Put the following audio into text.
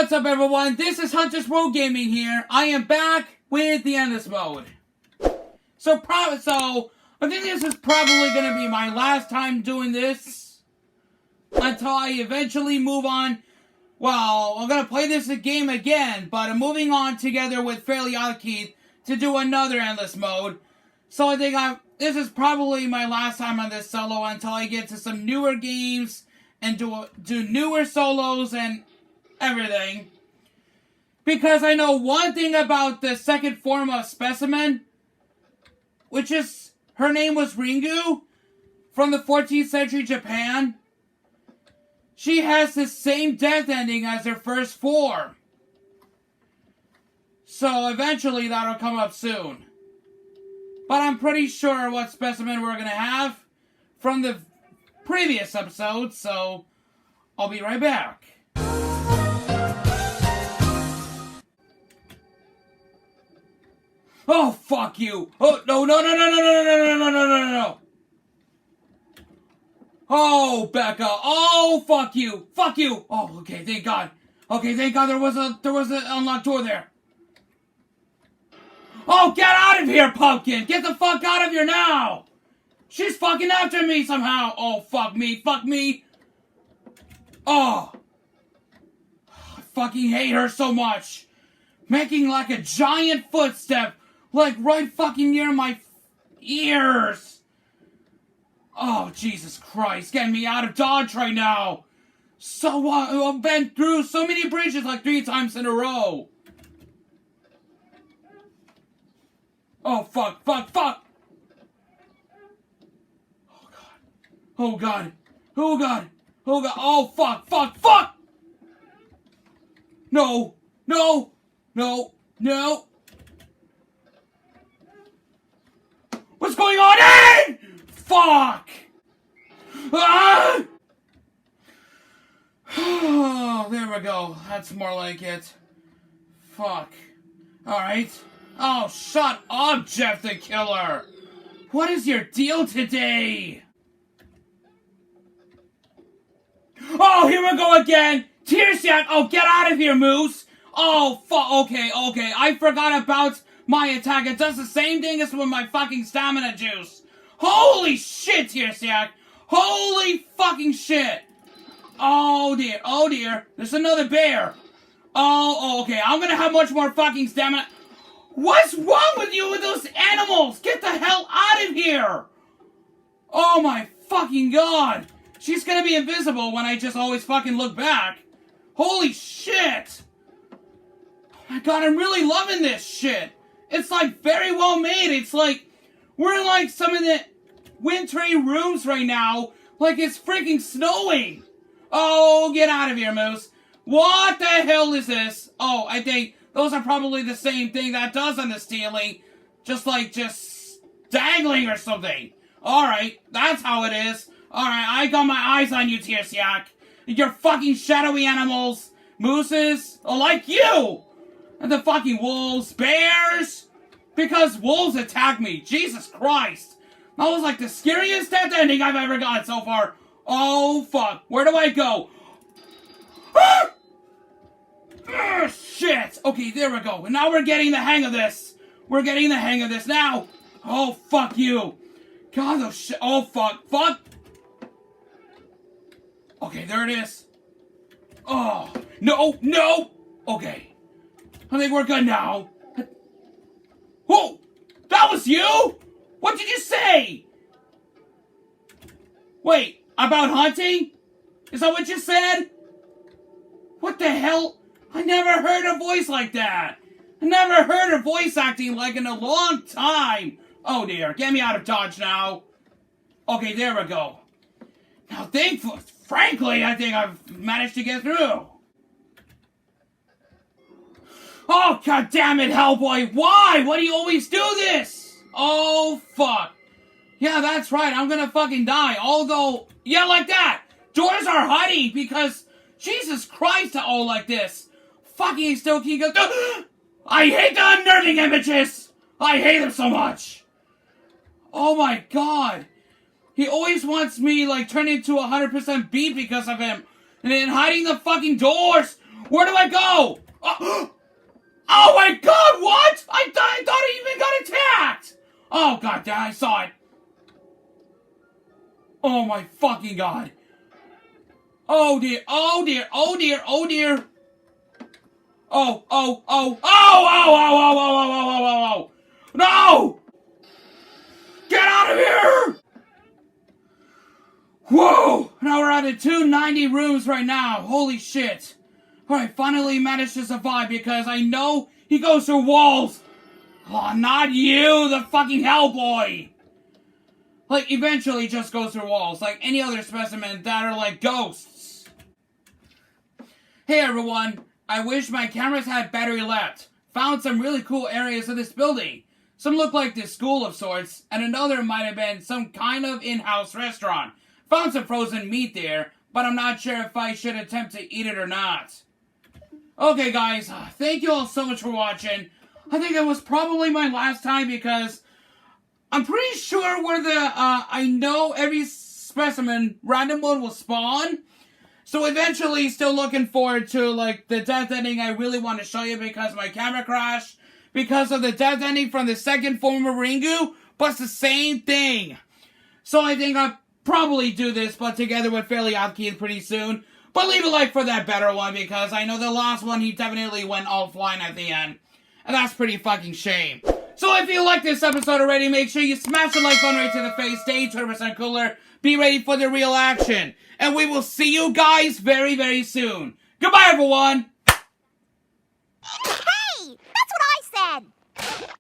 What's up, everyone? This is Hunter's Pro Gaming here. I am back with the Endless Mode. So I think this is probably going to be my last time doing this until I eventually move on. Well, I'm going to play this game again, but I'm moving on together with Fairly Odd Keith to do another Endless Mode. So I think this is probably my last time on this solo until I get to some newer games and do newer solos and everything. Because I know one thing about the second form of Specimen, which is, her name was Ringu, from the 14th century Japan. She has the same death ending as her first form. So eventually that'll come up soon. But I'm pretty sure what Specimen we're going to have from the previous episode, so I'll be right back. Oh, fuck you! Oh, no. Oh, Becca! Oh, fuck you! Fuck you! Oh, okay, thank God. Okay, thank God there was an unlocked door there. Oh, get out of here, Pumpkin! Get the fuck out of here now! She's fucking after me somehow! Oh, fuck me, fuck me! Oh! I fucking hate her so much! Making like a giant footstep, like right fucking near my ears! Oh, Jesus Christ, get me out of Dodge right now! So I've been through so many bridges like 3 times in a row! Oh, fuck! Oh, God! Oh, fuck! No! What's going on? Fuck! Ah! Oh, there we go. That's more like it. Fuck. Alright. Oh, shut up, Jeff the Killer! What is your deal today? Oh, here we go again! TIRSIAK! Oh, get out of here, Moose! Oh, fuck. Okay. I forgot about my attack. It does the same thing as with my fucking stamina juice. Holy shit, TIRSIAK! Holy fucking shit! Oh, dear. There's another bear. Oh, okay. I'm gonna have much more fucking stamina. What's wrong with you with those animals? Get the hell out of here! Oh my fucking God! She's gonna be invisible when I just always fucking look back. Holy shit! Oh my God, I'm really loving this shit. It's like very well made. It's like we're in like some of the wintry rooms right now. Like it's freaking snowing. Oh, get out of here, Moose. What the hell is this? Oh, I think those are probably the same thing that does on the ceiling. Just dangling or something. Alright, that's how it is. Alright, I got my eyes on you, TIRSIAK. You're fucking shadowy animals. Mooses, like you. And the fucking wolves, bears. Because wolves attack me. Jesus Christ. That was like the scariest death ending I've ever gotten so far. Oh, fuck. Where do I go? Ah! Shit! Okay, there we go. And now we're getting the hang of this. We're getting the hang of this now. Oh, fuck you. God, those shit. Oh, fuck. Okay, there it is. Oh, no. Okay. I think we're good now. Whoa! That was you? What did you say? Wait, about hunting? Is that what you said? What the hell? I never heard a voice like that. I never heard a voice acting like in a long time. Oh dear, get me out of Dodge now. Okay, there we go. Now, frankly, I think I've managed to get through. Oh, God damn it, Hellboy. Why? Why do you always do this? Oh, fuck. Yeah, that's right. I'm gonna fucking die. Although, yeah, like that. Doors are hiding because, Jesus Christ, all like this. Fucking still keep going. I hate the unnerving images. I hate them so much. Oh, my God. He always wants me, like, turn into 100% beat because of him. And then hiding the fucking doors. Where do I go? Oh my god, what? I thought I even got attacked! Oh god damn, I saw it. Oh my fucking god. Oh dear, oh dear, oh dear, oh dear. Oh, oh, oh, oh, oh, oh, oh, oh, oh, oh, oh, oh, oh. No! Get out of here! Whoa! Now we're at the 290 rooms right now. Holy shit. Alright, finally managed to survive because I know he goes through walls. Oh, not you, the fucking Hellboy! Like, eventually just goes through walls, like any other specimen that are like ghosts. Hey everyone, I wish my cameras had battery left. Found some really cool areas of this building. Some look like this school of sorts, and another might have been some kind of in-house restaurant. Found some frozen meat there, but I'm not sure if I should attempt to eat it or not. Okay guys, thank you all so much for watching. I think it was probably my last time because I'm pretty sure where the, I know every specimen, random one will spawn. So eventually, still looking forward to, like, the death ending I really want to show you because my camera crashed. Because of the death ending from the second form of Ringu, but it's the same thing. So I think I'll probably do this, but together with Fairly OddKids pretty soon. But leave a like for that better one, because I know the last one, he definitely went offline at the end. And that's pretty fucking shame. So if you like this episode already, make sure you smash the like button right to the face, stay 20% cooler, be ready for the real action. And we will see you guys very, very soon. Goodbye, everyone! Hey! That's what I said!